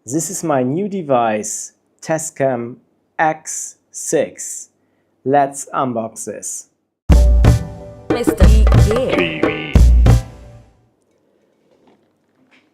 This is my new device, Tascam X6. Let's unbox this.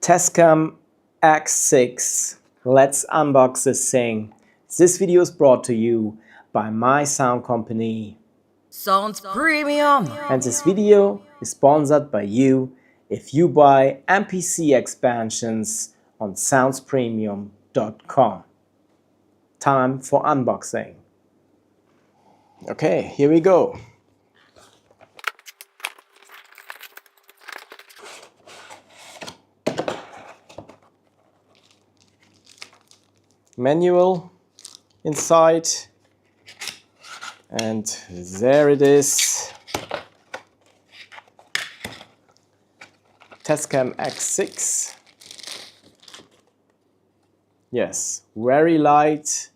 Tascam X6. Let's unbox this thing. This video is brought to you by my sound company. Sounds premium! And this video is sponsored by you if you buy MPC expansions on soundspremium.com. Time for unboxing. Okay, here we go. Manual inside, and there it is. Tascam X6. Yes, very light,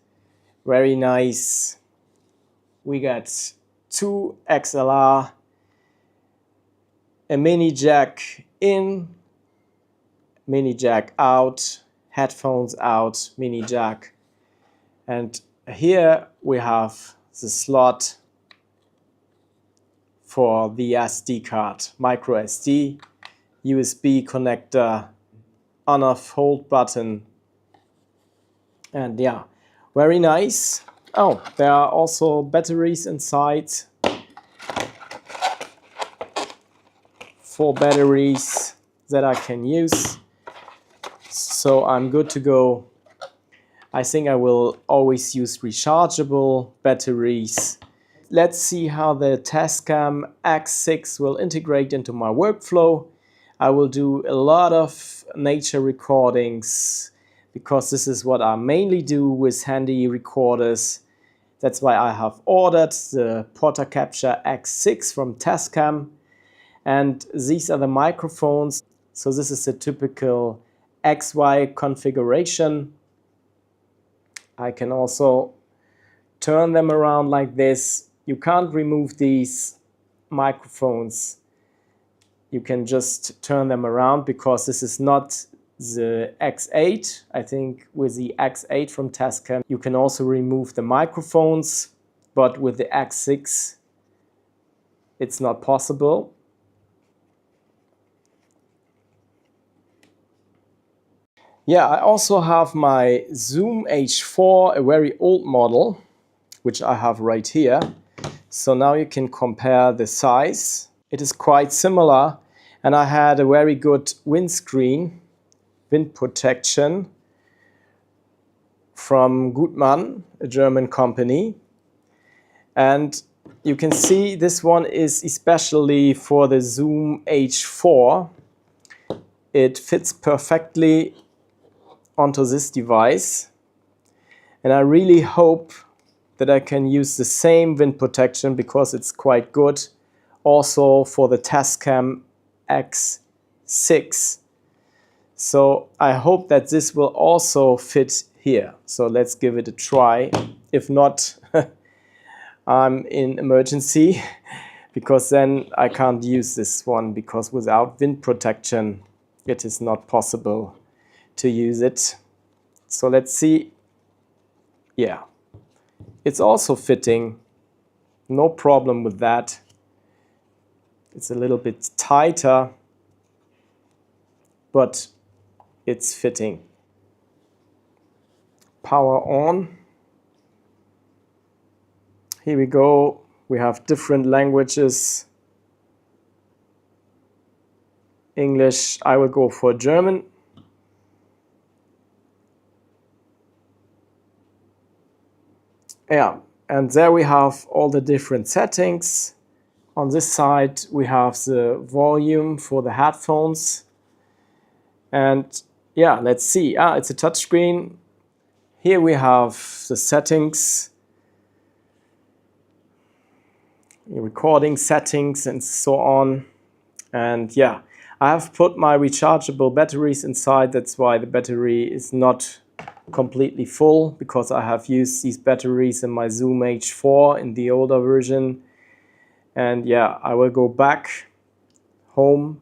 very nice. We got two XLR, a mini jack in, mini jack out, headphones out, mini jack, and here we have the slot for the SD card, micro SD, USB connector, on-off hold button, and yeah, very nice. Oh, there are also batteries inside. 4 batteries that I can use. So I'm good to go. I think I will always use rechargeable batteries. Let's see how the Tascam X6 will integrate into my workflow. I will do a lot of nature recordings because this is what I mainly do with handy recorders. That's why I have ordered the Portacapture X6 from Tascam. And these are the microphones. So this is the typical XY configuration. I can also turn them around like this. You can't remove these microphones. You can just turn them around because this is not the X8. I think with the X8 from Tascam you can also remove the microphones, but with the X6 it's not possible. Yeah, I also have my Zoom H4, a very old model, which I have right here. So now you can compare the size. It is quite similar, and I had a very good windscreen, wind protection from Gutmann, a German company. And you can see this one is especially for the Zoom H4. It fits perfectly onto this device, and I really hope that I can use the same wind protection because it's quite good also for the Tascam X6. So I hope that this will also fit here. So let's give it a try. If not, I'm in emergency because then I can't use this one, because without wind protection it is not possible to use it. So let's see. Yeah, it's also fitting, no problem with that. It's a little bit tighter, but it's fitting. Power on. Here we go. We have different languages. English, I will go for German. Yeah, and there we have all the different settings. On this side we have the volume for the headphones. And yeah, let's see. It's a touchscreen. Here we have the settings, recording settings and so on. And yeah, I have put my rechargeable batteries inside. That's why the battery is not completely full, because I have used these batteries in my Zoom H4 in the older version. And yeah, I will go back home.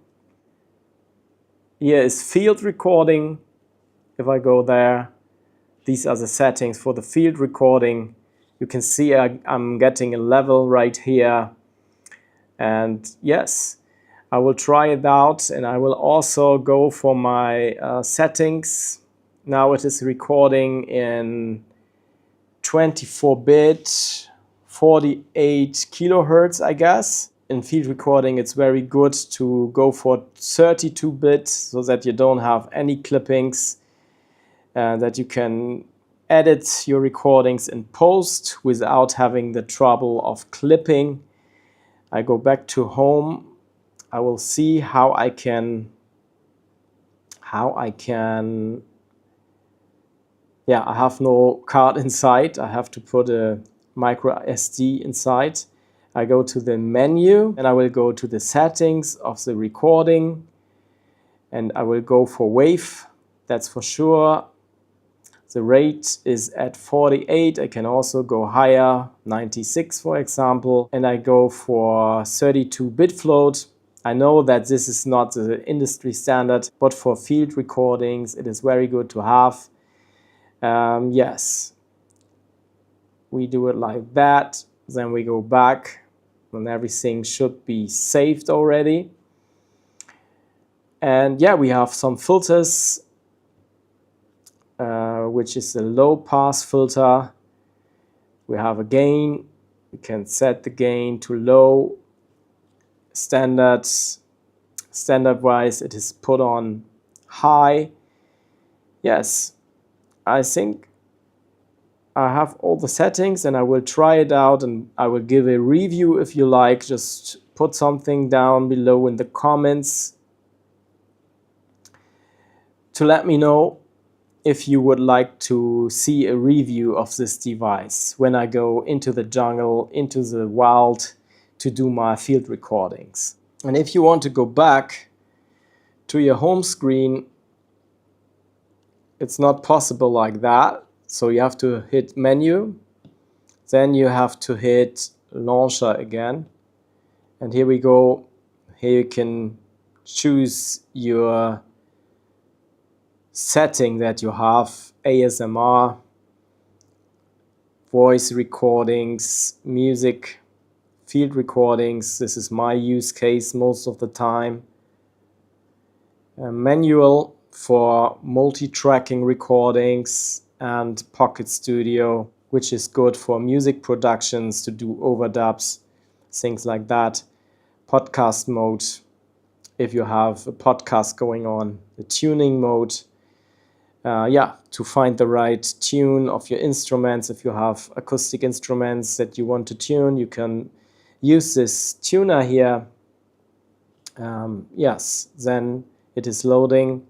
Here is field recording, If I go there, these are the settings for the field recording. You can see I'm getting a level right here. And yes, I will try it out, and I will also go for my settings. Now it is recording in 24-bit, 48 kilohertz, I guess. In field recording, it's very good to go for 32-bit so that you don't have any clippings, that you can edit your recordings in post without having the trouble of clipping. I go back to home. I will see how I can yeah, I have no card inside. I have to put a micro SD inside. I go to the menu and I will go to the settings of the recording, and I will go for wave. That's for sure. The rate is at 48. I can also go higher, 96 for example, and I go for 32-bit float. I know that this is not the industry standard, but for field recordings it is very good to have. Yes, we do it like that. Then we go back and everything should be saved already. And yeah, we have some filters, which is a low pass filter. We have a gain. We can set the gain to low. Standard wise it is put on high. Yes, I think I have all the settings, and I will try it out and I will give a review if you like. Just put something down below in the comments to let me know if you would like to see a review of this device when I go into the jungle, into the wild to do my field recordings. And if you want to go back to your home screen, it's not possible like that. So you have to hit menu, then you have to hit launcher again. And here we go. Here you can choose your setting that you have: ASMR, voice recordings, music, field recordings. This is my use case most of the time. Manual for multi-tracking recordings, and Pocket Studio, which is good for music productions to do overdubs, things like that. Podcast mode, if you have a podcast going on. The tuning mode, yeah, to find the right tune of your instruments. If you have acoustic instruments that you want to tune, you can use this tuner here. Yes, then it is loading,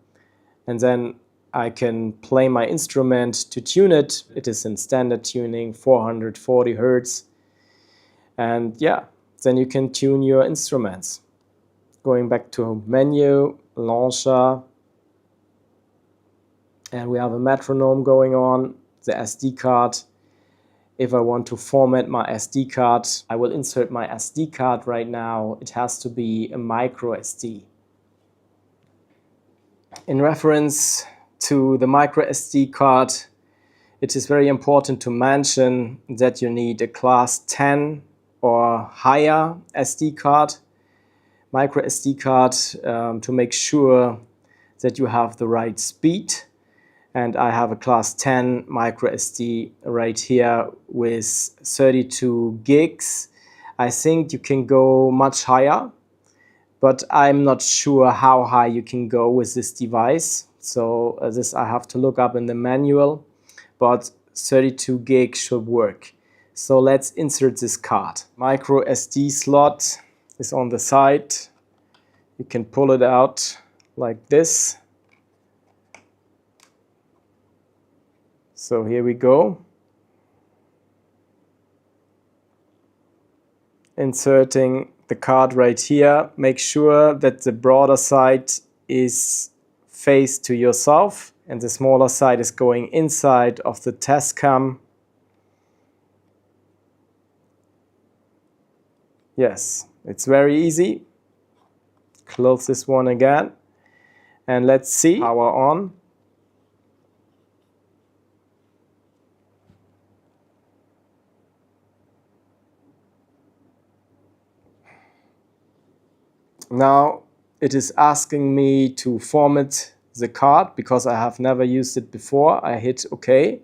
and then I can play my instrument to tune it. It is in standard tuning, 440 Hertz. And yeah, then you can tune your instruments. Going back to menu, launcher, and we have a metronome going on, the SD card. If I want to format my SD card, I will insert my SD card right now. It has to be a micro SD. In reference to the micro SD card, it is very important to mention that you need a class 10 or higher SD card, micro SD card, to make sure that you have the right speed. And I have a class 10 micro SD right here with 32 gigs. I think you can go much higher, but I'm not sure how high you can go with this device. So this I have to look up in the manual, but 32 gig should work. So let's insert this card. Micro SD slot is on the side. You can pull it out like this. So here we go. Inserting the card right here. Make sure that the broader side is face to yourself and the smaller side is going inside of the Tascam. Yes, it's very easy. Close this one again and let's see. Power on. Now it is asking me to format the card because I have never used it before. I hit OK.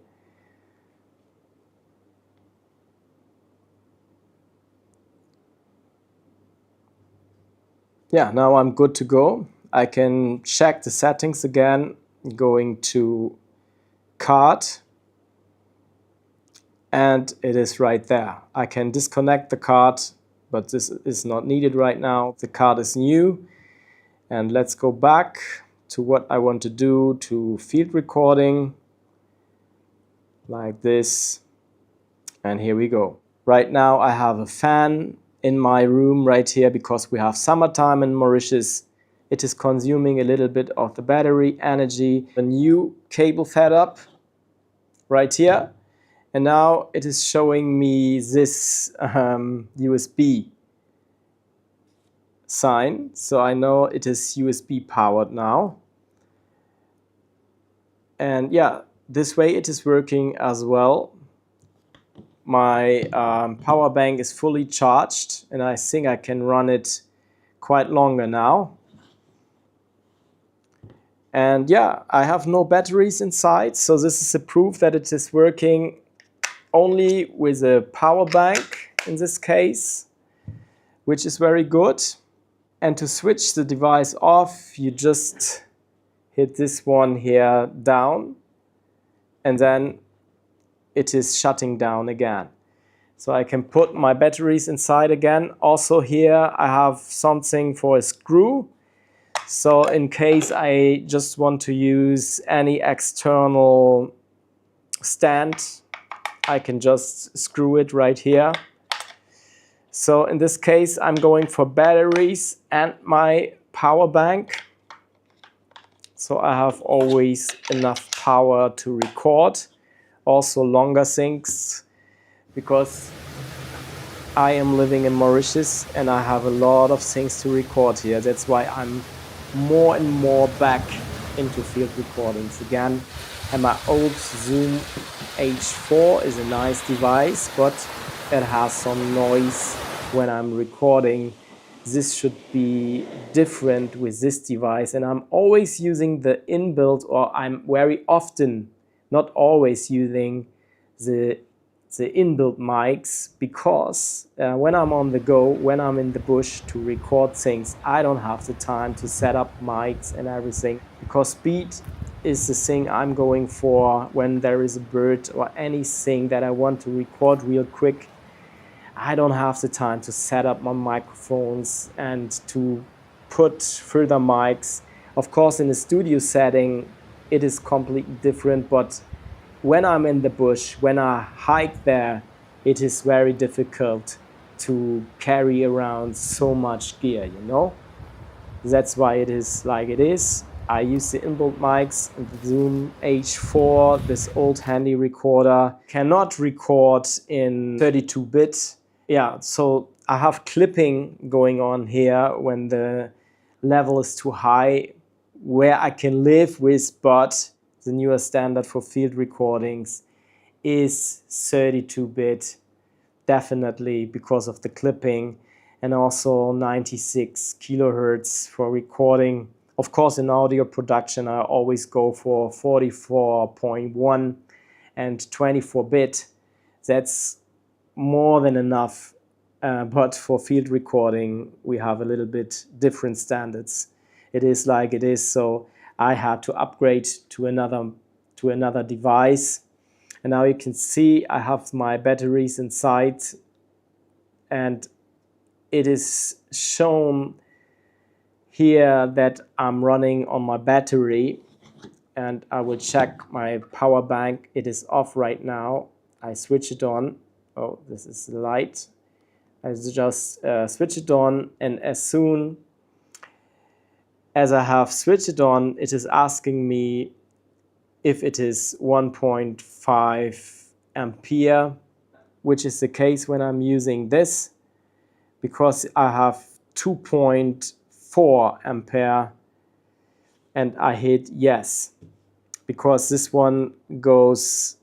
Yeah, now I'm good to go. I can check the settings again, going to card, and it is right there. I can disconnect the card, but this is not needed right now. The card is new. And let's go back to what I want to do, to field recording, like this. And here we go. Right now I have a fan in my room right here because we have summertime in Mauritius. It is consuming a little bit of the battery energy. A new cable fed up right here. And now it is showing me this USB sign. So I know it is USB powered now. And yeah, this way it is working as well. My power bank is fully charged and I think I can run it quite longer now. And yeah, I have no batteries inside, so this is a proof that it is working only with a power bank in this case, which is very good. And to switch the device off, you just hit this one here down, and then it is shutting down again. So I can put my batteries inside again. Also here I have something for a screw. So in case I just want to use any external stand, I can just screw it right here. So in this case I'm going for batteries and my power bank. So I have always enough power to record. Also longer things, because I am living in Mauritius and I have a lot of things to record here. That's why I'm more and more back into field recordings again. And my old Zoom H4 is a nice device, but it has some noise when I'm recording. This should be different with this device, and I'm always using the inbuilt, or I'm very often, not always, using the inbuilt mics, because when I'm on the go, when I'm in the bush to record things, I don't have the time to set up mics and everything, because speed is the thing I'm going for when there is a bird or anything that I want to record real quick. I don't have the time to set up my microphones and to put further mics. Of course, in a studio setting, it is completely different, but when I'm in the bush, when I hike there, it is very difficult to carry around so much gear, you know? That's why it is like it is. I use the inbuilt mics, the Zoom H4, this old handy recorder. Cannot record in 32-bit. Yeah, so I have clipping going on here when the level is too high, where I can live with, but the newer standard for field recordings is 32-bit, definitely because of the clipping, and also 96 kilohertz for recording. Of course, in audio production, I always go for 44.1 and 24-bit. That's more than enough, but for field recording, we have a little bit different standards. It is like it is, so I had to upgrade to another device. And now you can see I have my batteries inside, and it is shown here that I'm running on my battery, and I will check my power bank. It is off right now. I switch it on. Oh, this is the light. I just switch it on, and as soon as I have switched it on, it is asking me if it is 1.5 ampere, which is the case when I'm using this, because I have 2.4 ampere, and I hit yes, because this one goes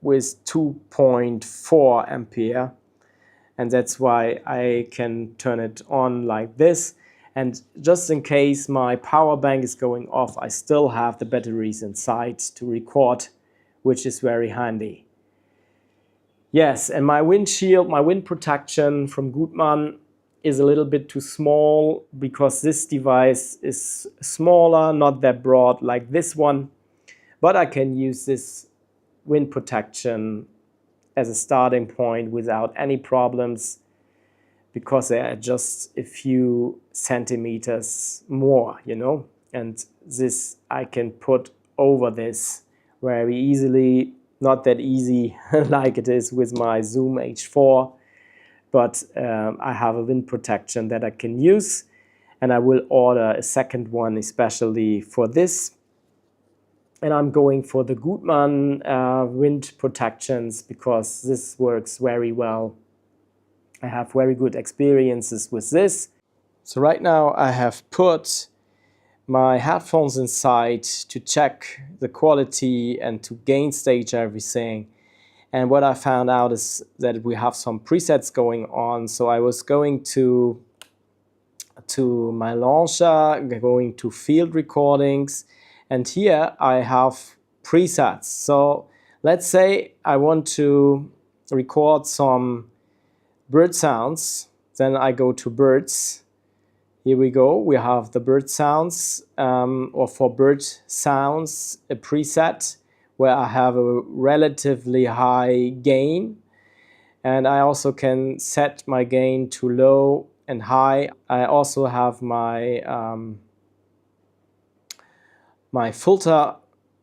with 2.4 ampere, and that's why I can turn it on like this. And just in case my power bank is going off, I still have the batteries inside to record, which is very handy. Yes, and my windshield, my wind protection from Gutmann is a little bit too small because this device is smaller, not that broad like this one. But I can use this wind protection as a starting point without any problems, because they are just a few centimeters more, you know, and this I can put over this very easily. Not that easy like it is with my Zoom H4, but I have a wind protection that I can use, and I will order a second one especially for this. And I'm going for the Gutmann wind protections because this works very well. I have very good experiences with this. So right now I have put my headphones inside to check the quality and to gain stage everything. And what I found out is that we have some presets going on. So I was going to my launcher, going to field recordings, and here I have presets. So let's say I want to record some bird sounds, then I go to birds. Here we go, we have the bird sounds, or for bird sounds, a preset where I have a relatively high gain. And I also can set my gain to low and high. I also have my my filter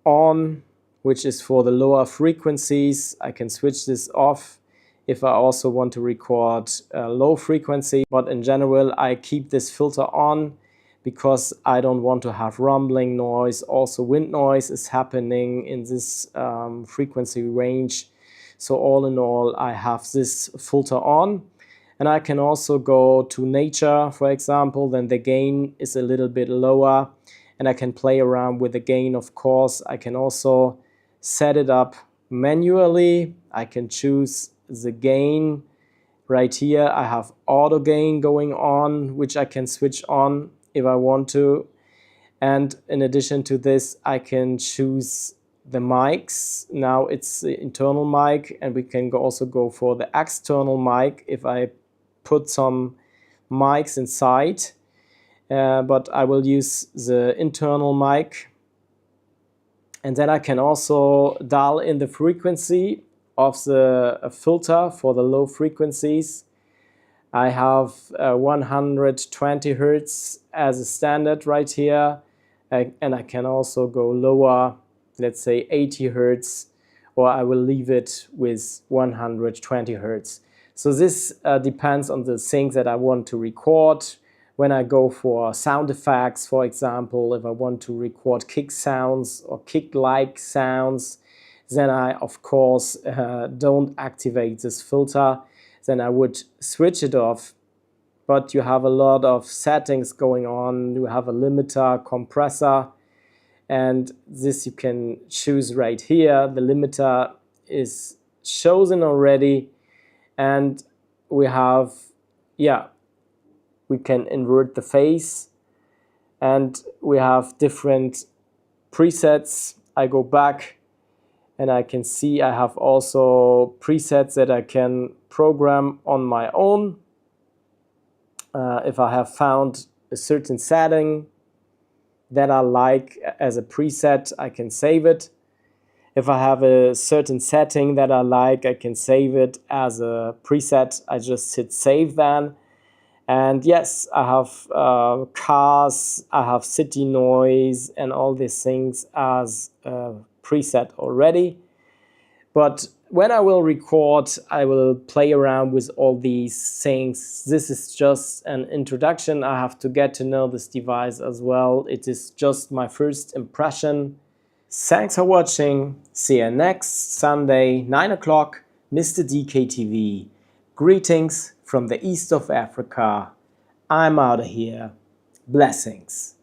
on, which is for the lower frequencies. I can switch this off if I also want to record low frequency. But in general, I keep this filter on because I don't want to have rumbling noise. Also, wind noise is happening in this frequency range. So all in all, I have this filter on. And I can also go to nature, for example, then the gain is a little bit lower. And I can play around with the gain, of course. I can also set it up manually. I can choose the gain right here. I have auto gain going on, which I can switch on if I want to. And in addition to this, I can choose the mics. Now it's the internal mic, and we can also go for the external mic if I put some mics inside. But I will use the internal mic. And then I can also dial in the frequency of the filter for the low frequencies. I have 120 Hertz as a standard right here. And I can also go lower, let's say 80 Hertz, or I will leave it with 120 Hertz. So this depends on the things that I want to record. When I go for sound effects, for example, if I want to record kick sounds or kick-like sounds, then I, of course, don't activate this filter. Then I would switch it off. But you have a lot of settings going on. You have a limiter, compressor, and this you can choose right here. The limiter is chosen already, and we have, we can invert the phase, and we have different presets. I go back and I can see I have also presets that I can program on my own. If I have found a certain setting that I like as a preset, I can save it. If I have a certain setting that I like, I can save it as a preset. I just hit save then. And yes, I have cars, I have city noise and all these things as a preset already. But when I will record, I will play around with all these things. This is just an introduction. I have to get to know this device as well. It is just my first impression. Thanks for watching. See you next Sunday, 9 o'clock, Mr. DKTV. Greetings from the east of Africa. I'm out of here. Blessings.